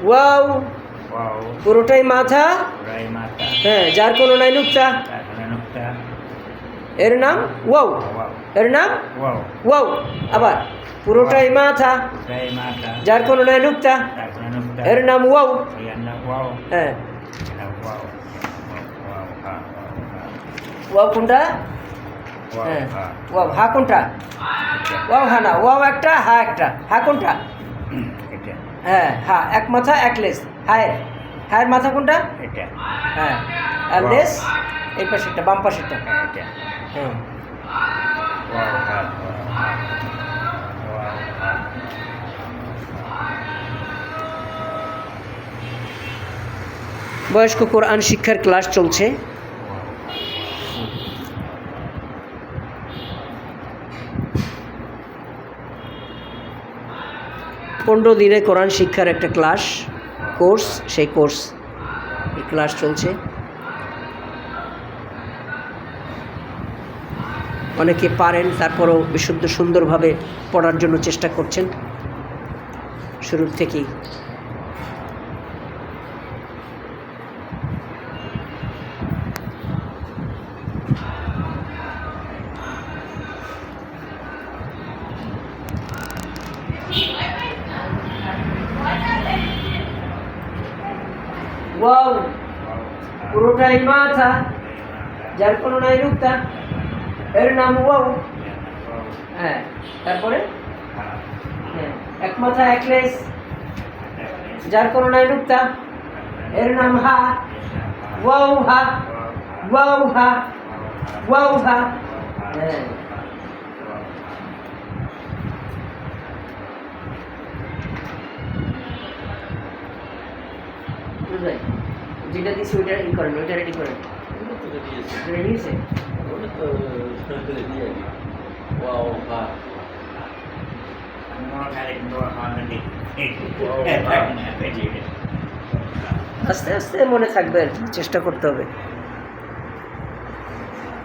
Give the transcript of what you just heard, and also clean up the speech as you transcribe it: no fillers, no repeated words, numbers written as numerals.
Wow wow পুরোটাই মাথা, পুরাই মাথা, হ্যাঁ, যার কোনো নাই নুক্তা, তারপরে নুক্তা, এর নাম ওয়াও, ওয়াও এর নাম ওয়াও ওয়াও। আবার পুরোটাই মাথা, পুরাই মাথা, যার কোনো নাই নুক্তা, তারপরে নুক্তা, এর নাম ওয়াও, এর নাম ওয়াও, হ্যাঁ। ওয়াও ওয়াও হা ওয়াও কোনটা? ওয়াও হ্যাঁ, হা ওয়াও। হা কোনটা? ওয়াও হা না, ওয়াও একটা, হা একটা। হা কোনটা? এটা হ্যাঁ, হা এক মাথা এক লেস। হায়ের, হায়ের মাথা কোনটা? এটা হ্যাঁ, আর লেস এই পাশেরটা, বাম পাশেরটা। এটা হ্যাঁ। ওয়াও হা ওয়াও হা বয়স্ক কোরআন শিক্ষার ক্লাস চলছে। পনেরো দিনে কোরআন শিক্ষার একটা ক্লাস কোর্স, সেই কোর্স এই ক্লাস চলছে। অনেকে পারেন, তারপরও বিশুদ্ধ সুন্দরভাবে পড়ার জন্য চেষ্টা করছেন শুরুর থেকেই। ওয়াও পুরোটাই মাথা, যার কোনো নাই নুক্তা, এর নাম ওয়াও, হ্যাঁ। তারপরে হ্যাঁ, এক মাথা এক লেস, যার কোনো নাই নুক্তা, এর নাম হা, ওয়াও হা, ওয়াও হা, ওয়াও হা, হ্যাঁ। বুঝলেন? যেটা দিচ্ছি ওইটা ই করেন, ওইটা রেডি করেন। রেডি হয়েছে? আস্তে আস্তে মনে থাকবে আর কি, চেষ্টা করতে হবে।